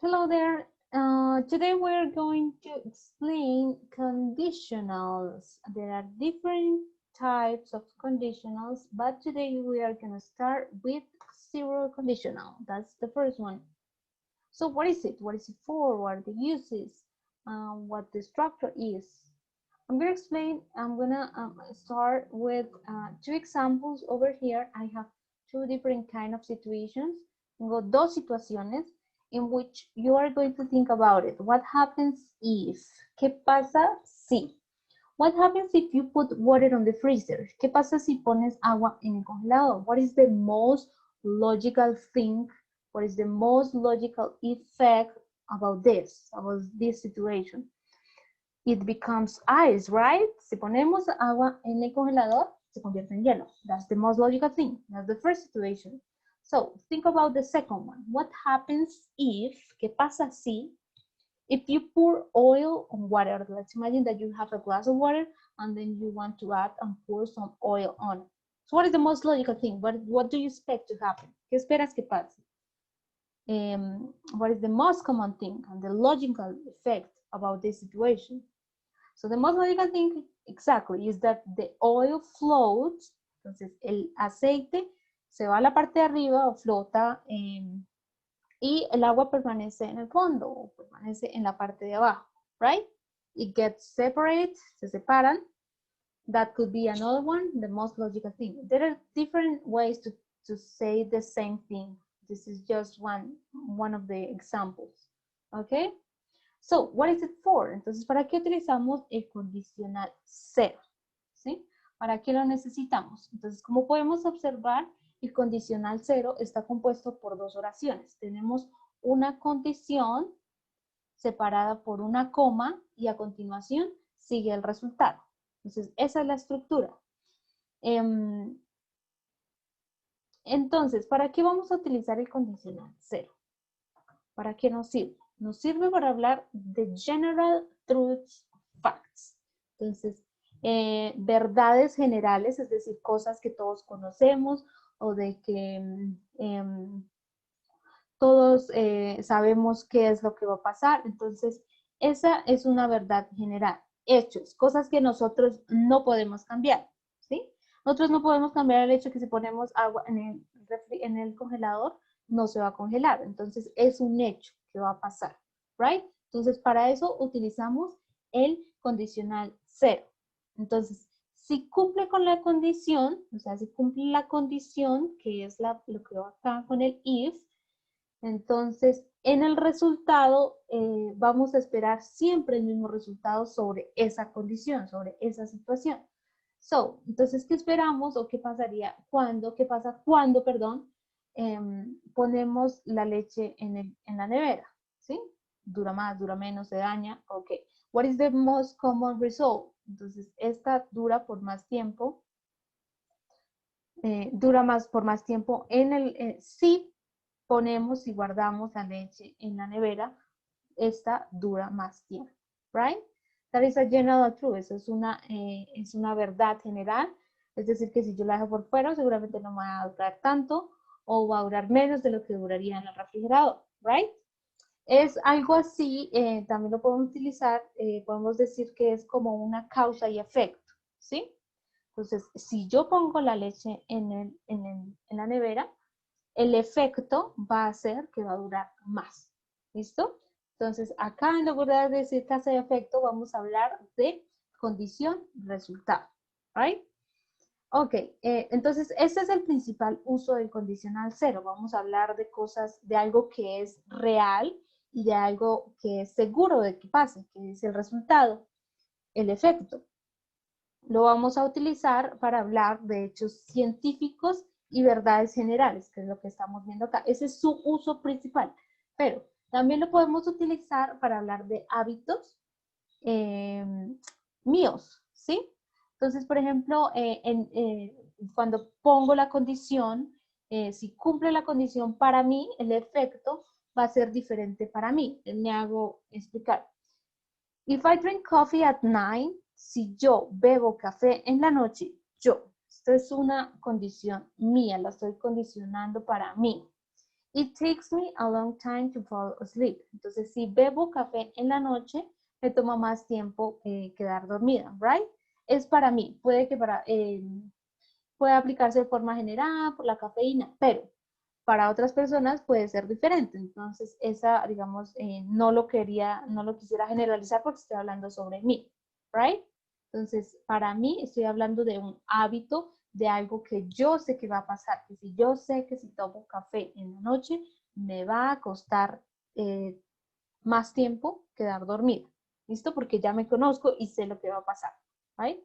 Hello there. Today we're going to explain conditionals. There are different types of conditionals, but today we are going to start with zero conditional. That's the first one. So what is it? What is it for? What are the uses? What the structure is? I'm going to explain. I'm going to start with two examples over here. I have two different kind of situations. Tengo dos situaciones in which you are going to think about it. What happens if? ¿Qué pasa si? What happens if you put water on the freezer? ¿Qué pasa si pones agua en el congelador? What is the most logical thing? What is the most logical effect about this situation? It becomes ice, right? Si ponemos agua en el congelador, se convierte en hielo. That's the most logical thing. That's the first situation. So think about the second one. What happens if, ¿qué pasa si, if you pour oil on water? Let's imagine that you have a glass of water and then you want to add and pour some oil on it. So what is the most logical thing? What do you expect to happen? ¿Qué esperas que pase? What is the most common thing and the logical effect about this situation? So the most logical thing exactly is that the oil floats, entonces el aceite se va a la parte de arriba o flota y el agua permanece en el fondo o permanece en la parte de abajo, right? It gets separated, se separan. That could be another one, the most logical thing. There are different ways to say the same thing. This is just one of the examples, okay? So, what is it for? Entonces, ¿para qué utilizamos el condicional cero? ¿Sí? ¿Para qué lo necesitamos? Entonces, como podemos observar, el condicional cero está compuesto por dos oraciones. Tenemos una condición separada por una coma y a continuación sigue el resultado. Entonces, esa es la estructura. Entonces, ¿para qué vamos a utilizar el condicional cero? ¿Para qué nos sirve? Nos sirve para hablar de general truths, facts. Entonces, verdades generales, es decir, cosas que todos conocemos o de que todos sabemos qué es lo que va a pasar. Entonces, esa es una verdad general. Hechos, cosas que nosotros no podemos cambiar, ¿sí? Nosotros no podemos cambiar el hecho que si ponemos agua en el congelador, no se va a congelar. Entonces, es un hecho que va a pasar, ¿right? Entonces, para eso utilizamos el condicional cero. Entonces, si cumple con la condición, o sea, si cumple la condición, que es lo que va acá con el if, entonces en el resultado vamos a esperar siempre el mismo resultado sobre esa condición, sobre esa situación. So, entonces, ¿qué esperamos o qué pasaría cuando, qué pasa cuando, perdón, ponemos la leche en la nevera? ¿Sí? Dura más, dura menos, se daña. Ok. What is the most common result? Entonces, esta dura por más tiempo. Por más tiempo si ponemos y guardamos la leche en la nevera, esta dura más tiempo, right? That is a general truth. Eso es una verdad general. Es decir, que si yo la dejo por fuera, seguramente no me va a durar tanto o va a durar menos de lo que duraría en el refrigerador, right? Es algo así, también lo podemos utilizar, podemos decir que es como una causa y efecto, ¿sí? Entonces, si yo pongo la leche en la nevera, el efecto va a ser que va a durar más. ¿Listo? Entonces, acá en lugar de decir causa y efecto, vamos a hablar de condición, resultado. ¿Right? Ok, entonces este es el principal uso del condicional cero. Vamos a hablar de cosas, de algo que es real y de algo que es seguro de que pase, que es el resultado, el efecto. Lo vamos a utilizar para hablar de hechos científicos y verdades generales, que es lo que estamos viendo acá. Ese es su uso principal, pero también lo podemos utilizar para hablar de hábitos míos, ¿sí? Entonces, por ejemplo, cuando pongo la condición, si cumple la condición para mí, el efecto va a ser diferente para mí. Me hago explicar. If I drink coffee at night, si yo bebo café en la noche, esto es una condición mía, la estoy condicionando para mí. It takes me a long time to fall asleep. Entonces, si bebo café en la noche, me toma más tiempo quedar dormida, right? Es para mí. Puede que puede aplicarse de forma general por la cafeína, pero para otras personas puede ser diferente. Entonces, esa, digamos, no lo quisiera generalizar porque estoy hablando sobre mí, right? Entonces, para mí estoy hablando de un hábito, de algo que yo sé que va a pasar, que si yo sé que si tomo café en la noche, me va a costar más tiempo quedar dormida, ¿listo? Porque ya me conozco y sé lo que va a pasar, ¿right?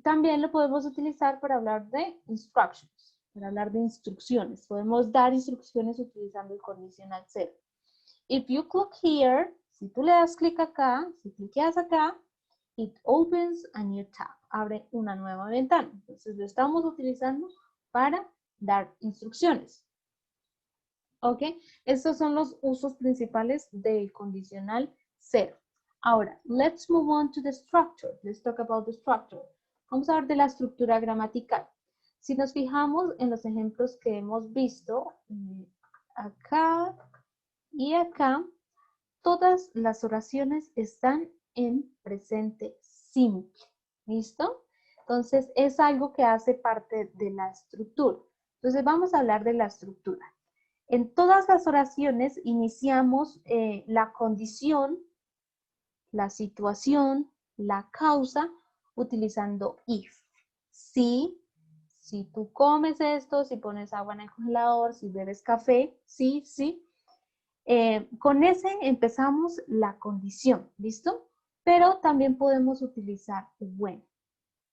También lo podemos utilizar para hablar de instructions, para hablar de instrucciones. Podemos dar instrucciones utilizando el condicional ser. If you click here, si tú le das clic acá, si cliqueas acá, it opens a new tab, abre una nueva ventana. Entonces lo estamos utilizando para dar instrucciones. ¿Ok? Estos son los usos principales del condicional ser. Ahora, let's move on to the structure. Let's talk about the structure. Vamos a hablar de la estructura gramatical. Si nos fijamos en los ejemplos que hemos visto, acá y acá, todas las oraciones están en presente simple. ¿Listo? Entonces, es algo que hace parte de la estructura. Entonces, vamos a hablar de la estructura. En todas las oraciones iniciamos la condición, la situación, la causa, utilizando if. Si tú comes esto, si pones agua en el congelador, si bebes café, sí. Con ese empezamos la condición, ¿listo? Pero también podemos utilizar when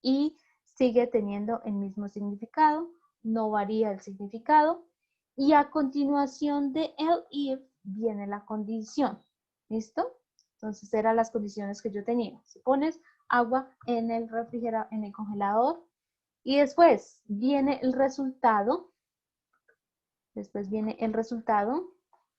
y sigue teniendo el mismo significado, no varía el significado. Y a continuación de el if viene la condición, ¿listo? Entonces eran las condiciones que yo tenía. Si pones agua en el refrigerador, en el congelador, y después viene el resultado,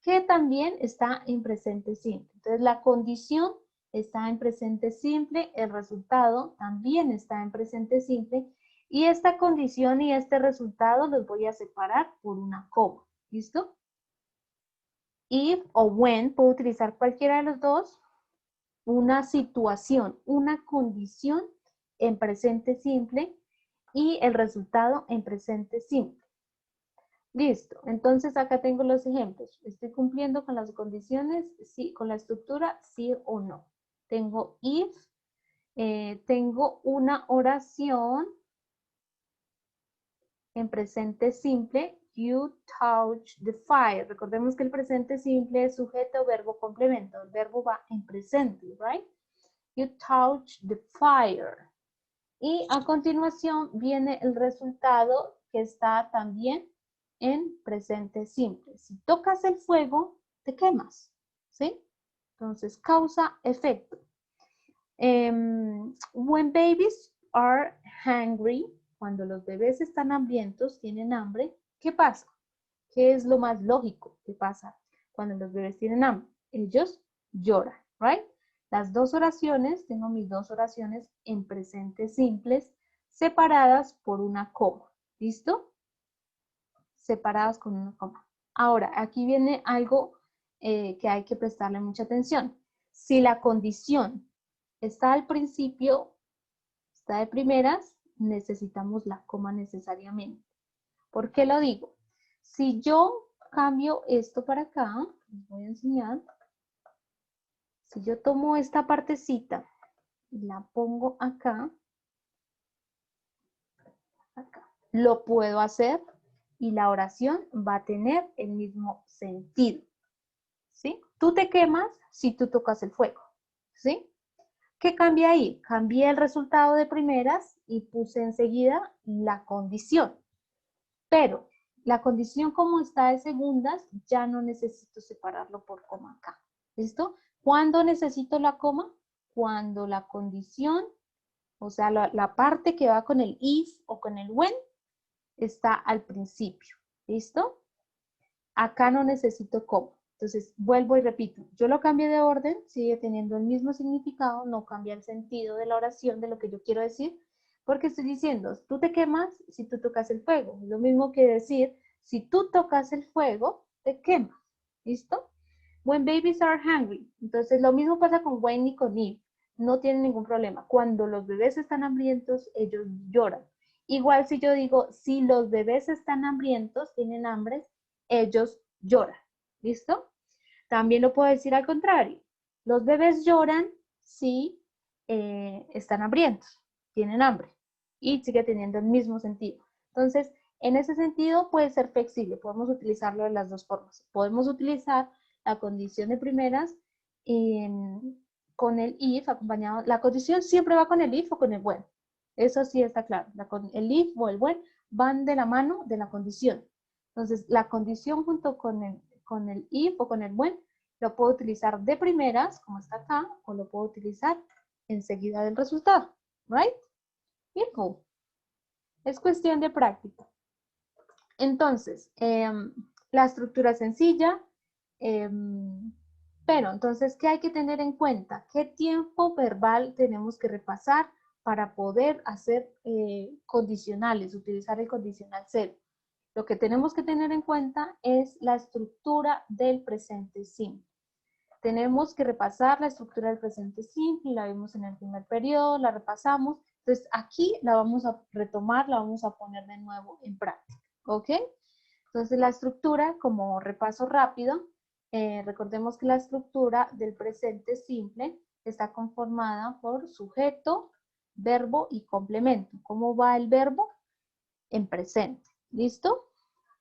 que también está en presente simple. Entonces la condición está en presente simple, el resultado también está en presente simple, y esta condición y este resultado los voy a separar por una coma. ¿Listo? If o when, puedo utilizar cualquiera de los dos. Una situación, una condición en presente simple y el resultado en presente simple. Listo, entonces acá tengo los ejemplos. ¿Estoy cumpliendo con las condiciones? Sí, con la estructura, sí o no. Tengo if, tengo una oración en presente simple, you touch the fire. Recordemos que el presente simple es sujeto, verbo, complemento. El verbo va en presente, right? You touch the fire. Y a continuación viene el resultado que está también en presente simple. Si tocas el fuego, te quemas, ¿sí? Entonces, causa, efecto. When babies are hungry, cuando los bebés están hambrientos, tienen hambre, ¿qué pasa? ¿Qué es lo más lógico que pasa cuando los bebés tienen hambre? Ellos lloran, right? Las dos oraciones, tengo mis dos oraciones en presentes simples, separadas por una coma. ¿Listo? Separadas con una coma. Ahora, aquí viene algo que hay que prestarle mucha atención. Si la condición está al principio, está de primeras, necesitamos la coma necesariamente. ¿Por qué lo digo? Si yo cambio esto para acá, les voy a enseñar. Si yo tomo esta partecita y la pongo acá, lo puedo hacer y la oración va a tener el mismo sentido. ¿Sí? Tú te quemas si tú tocas el fuego. ¿Sí? ¿Qué cambia ahí? Cambié el resultado de primeras y puse enseguida la condición. Pero la condición como está de segundas, ya no necesito separarlo por coma acá. ¿Listo? ¿Cuándo necesito la coma? Cuando la condición, o sea, la parte que va con el if o con el when, está al principio. ¿Listo? Acá no necesito coma. Entonces, vuelvo y repito. Yo lo cambié de orden, sigue teniendo el mismo significado, no cambia el sentido de la oración, de lo que yo quiero decir, porque estoy diciendo, tú te quemas si tú tocas el fuego. Es lo mismo que decir, Si tú tocas el fuego, te quema. ¿Listo? When babies are hungry. Entonces, lo mismo pasa con when y con if. No tienen ningún problema. Cuando los bebés están hambrientos, ellos lloran. Igual si yo digo, si los bebés están hambrientos, tienen hambre, ellos lloran. ¿Listo? También lo puedo decir al contrario. Los bebés lloran si están hambrientos, tienen hambre. Y sigue teniendo el mismo sentido. Entonces, en ese sentido puede ser flexible. Podemos utilizarlo de las dos formas. Podemos utilizar la condición de primeras con el if acompañado. La condición siempre va con el if o con el when. Eso sí está claro. El if o el when van de la mano de la condición. Entonces, la condición junto con el if o con el when lo puedo utilizar de primeras, como está acá, o lo puedo utilizar enseguida del resultado. Right? Beautiful. Es cuestión de práctica. Entonces, la estructura es sencilla, pero entonces, ¿qué hay que tener en cuenta? ¿Qué tiempo verbal tenemos que repasar para poder hacer condicionales, utilizar el condicional cero? Lo que tenemos que tener en cuenta es la estructura del presente simple. Tenemos que repasar la estructura del presente simple, la vimos en el primer periodo, la repasamos. Entonces, aquí la vamos a retomar, la vamos a poner de nuevo en práctica. ¿Ok? Entonces, la estructura, como repaso rápido, recordemos que la estructura del presente simple está conformada por sujeto, verbo y complemento. ¿Cómo va el verbo? En presente. ¿Listo?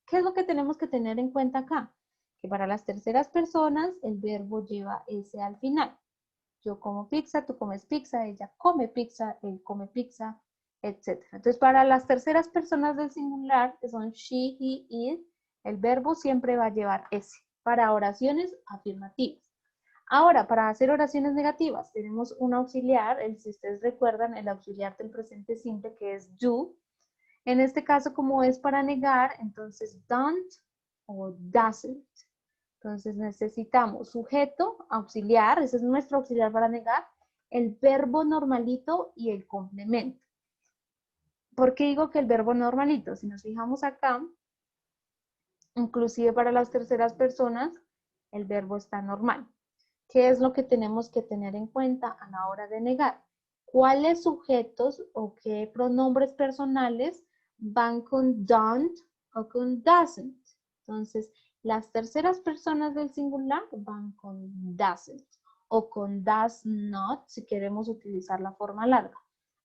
¿Qué es lo que tenemos que tener en cuenta acá? Que para las terceras personas el verbo lleva S al final. Yo como pizza, tú comes pizza, ella come pizza, él come pizza, etc. Entonces, para las terceras personas del singular, que son she, he, it, el verbo siempre va a llevar S para oraciones afirmativas. Ahora, para hacer oraciones negativas, tenemos un auxiliar, si ustedes recuerdan, el auxiliar del presente simple, que es do. En este caso, como es para negar, entonces don't o doesn't. Entonces necesitamos sujeto, auxiliar, ese es nuestro auxiliar para negar, el verbo normalito y el complemento. ¿Por qué digo que el verbo normalito? Si nos fijamos acá, inclusive para las terceras personas, el verbo está normal. ¿Qué es lo que tenemos que tener en cuenta a la hora de negar? ¿Cuáles sujetos o qué pronombres personales van con don't o con doesn't? Entonces, las terceras personas del singular van con doesn't o con does not si queremos utilizar la forma larga.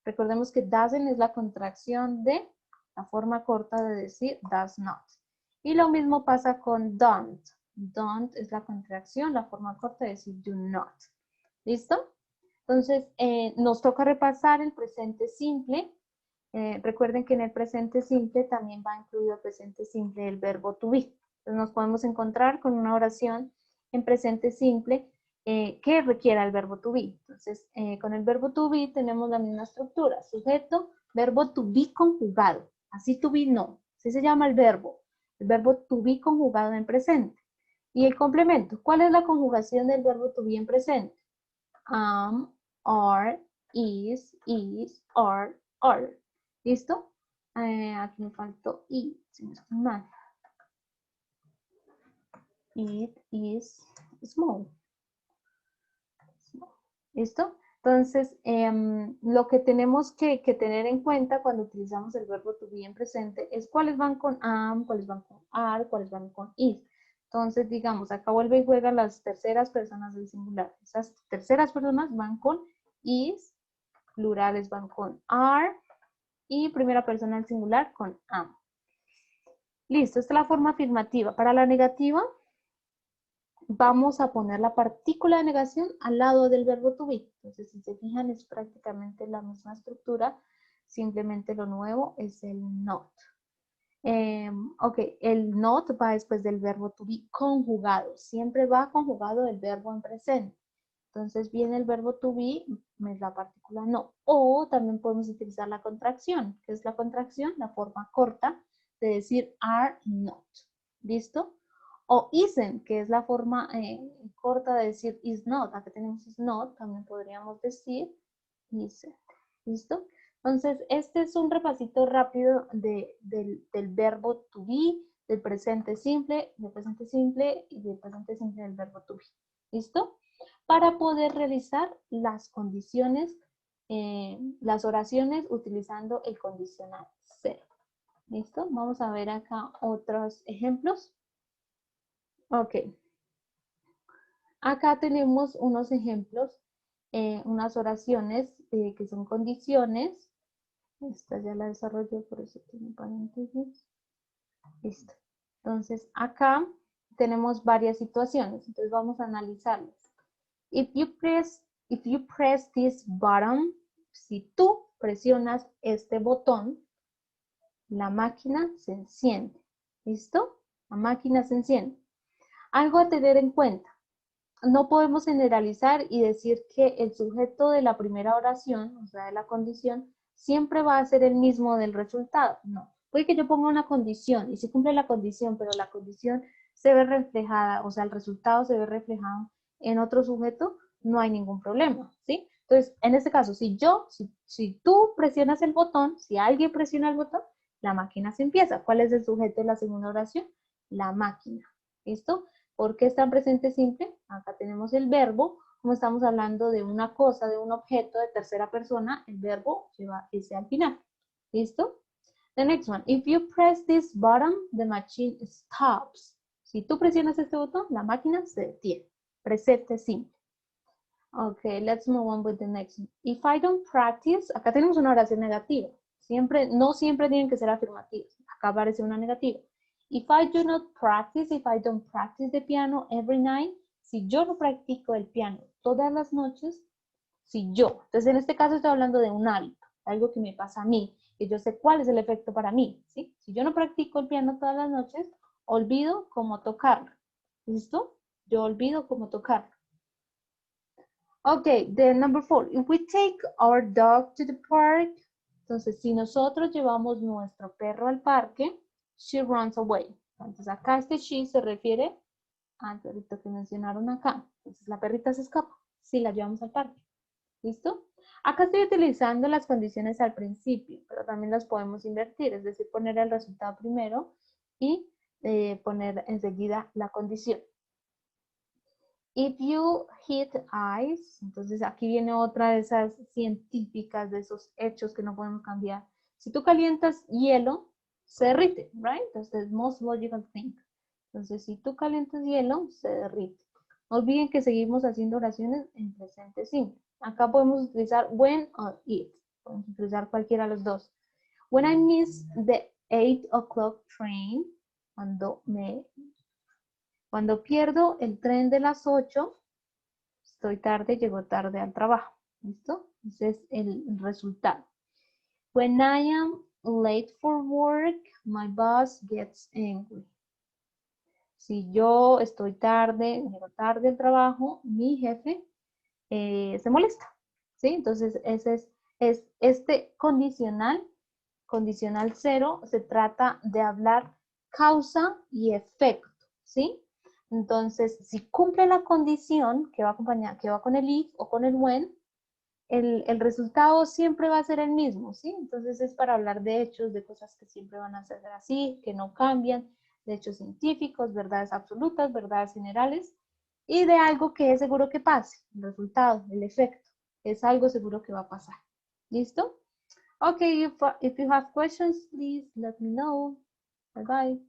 Recordemos que doesn't es la contracción de la forma corta de decir does not. Y lo mismo pasa con don't. Don't es la contracción, la forma corta de decir do not. ¿Listo? Entonces, nos toca repasar el presente simple. Recuerden que en el presente simple también va incluido el presente simple del verbo to be. Entonces, nos podemos encontrar con una oración en presente simple que requiera el verbo to be. Entonces, con el verbo to be tenemos la misma estructura. Sujeto, verbo to be conjugado. Así to be no. Así se llama el verbo. El verbo to be conjugado en presente. Y el complemento. ¿Cuál es la conjugación del verbo to be en presente? Are, is, are. ¿Listo? Aquí me faltó i, si no estoy mal. It is small. ¿Listo? Entonces, lo que tenemos que tener en cuenta cuando utilizamos el verbo to be en presente es cuáles van con am, cuáles van con are, cuáles van con is. Entonces, digamos, acá vuelve y juega las terceras personas del singular. Esas terceras personas van con is, plurales van con are y primera persona del singular con am. Listo, esta es la forma afirmativa. Para la negativa, vamos a poner la partícula de negación al lado del verbo to be. Entonces, si se fijan, es prácticamente la misma estructura, simplemente lo nuevo es el not. Ok, el not va después del verbo to be conjugado. Siempre va conjugado el verbo en presente. Entonces viene el verbo to be, es la partícula no. O también podemos utilizar la contracción. ¿Qué es la contracción? La forma corta de decir are not. ¿Listo? O isn't, que es la forma corta de decir is not. Acá tenemos is not, también podríamos decir isn't. ¿Listo? Entonces, este es un repasito rápido del verbo to be, del presente simple y del presente simple del verbo to be. ¿Listo? Para poder realizar las condiciones, las oraciones utilizando el condicional ser. ¿Listo? Vamos a ver acá otros ejemplos. Ok. Acá tenemos unos ejemplos, unas oraciones que son condiciones. Esta ya la desarrollé, por eso tiene paréntesis. Listo. Entonces, acá tenemos varias situaciones. Entonces, vamos a analizarlas. If you press this button, si tú presionas este botón, la máquina se enciende. ¿Listo? La máquina se enciende. Algo a tener en cuenta. No podemos generalizar y decir que el sujeto de la primera oración, o sea, de la condición, siempre va a ser el mismo del resultado. No. Puede que yo ponga una condición y si cumple la condición, pero la condición se ve reflejada, o sea, el resultado se ve reflejado en otro sujeto, no hay ningún problema, ¿sí? Entonces, en este caso, si tú presionas el botón, si alguien presiona el botón, la máquina se empieza. ¿Cuál es el sujeto de la segunda oración? La máquina. ¿Listo? ¿Por qué está en presente simple? Acá tenemos el verbo. Como estamos hablando de una cosa, de un objeto de tercera persona, el verbo lleva ese al final. ¿Listo? The next one. If you press this button, the machine stops. Si tú presionas este botón, la máquina se detiene. Presente simple. Okay, let's move on with the next one. If I don't practice, acá tenemos una oración negativa. No siempre tienen que ser afirmativas. Acá aparece una negativa. If I don't practice the piano every night, si yo no practico el piano todas las noches, entonces en este caso estoy hablando de un hábito, algo que me pasa a mí, que yo sé cuál es el efecto para mí, ¿sí? Si yo no practico el piano todas las noches, olvido cómo tocarlo, ¿listo? Yo olvido cómo tocarlo. Ok, the number 4, if we take our dog to the park, entonces si nosotros llevamos nuestro perro al parque, she runs away. Entonces acá este she se refiere al perrito que mencionaron acá. Entonces la perrita se escapa si la llevamos al parque. ¿Listo? Acá estoy utilizando las condiciones al principio, pero también las podemos invertir, es decir, poner el resultado primero y poner enseguida la condición. If you heat ice, entonces aquí viene otra de esas científicas, de esos hechos que no podemos cambiar. Si tú calientas hielo, se derrite, right? Entonces, most logical thing. Entonces, si tú calientas hielo, se derrite. No olviden que seguimos haciendo oraciones en presente simple. Acá podemos utilizar when or if. Podemos utilizar cualquiera de los dos. When I miss the 8 o'clock train, cuando pierdo el tren de las 8, estoy tarde, llego tarde al trabajo. ¿Listo? Ese es el resultado. When I am late for work, my boss gets angry. Si yo estoy tarde, llego tarde al trabajo, mi jefe se molesta. ¿Sí? Entonces, ese es este condicional 0, se trata de hablar causa y efecto. ¿Sí? Entonces, si cumple la condición que va con el if o con el when, el resultado siempre va a ser el mismo, ¿sí? Entonces es para hablar de hechos, de cosas que siempre van a ser así, que no cambian, de hechos científicos, verdades absolutas, verdades generales, y de algo que es seguro que pase, el resultado, el efecto, es algo seguro que va a pasar. ¿Listo? Okay, if you have questions, please let me know. Bye bye.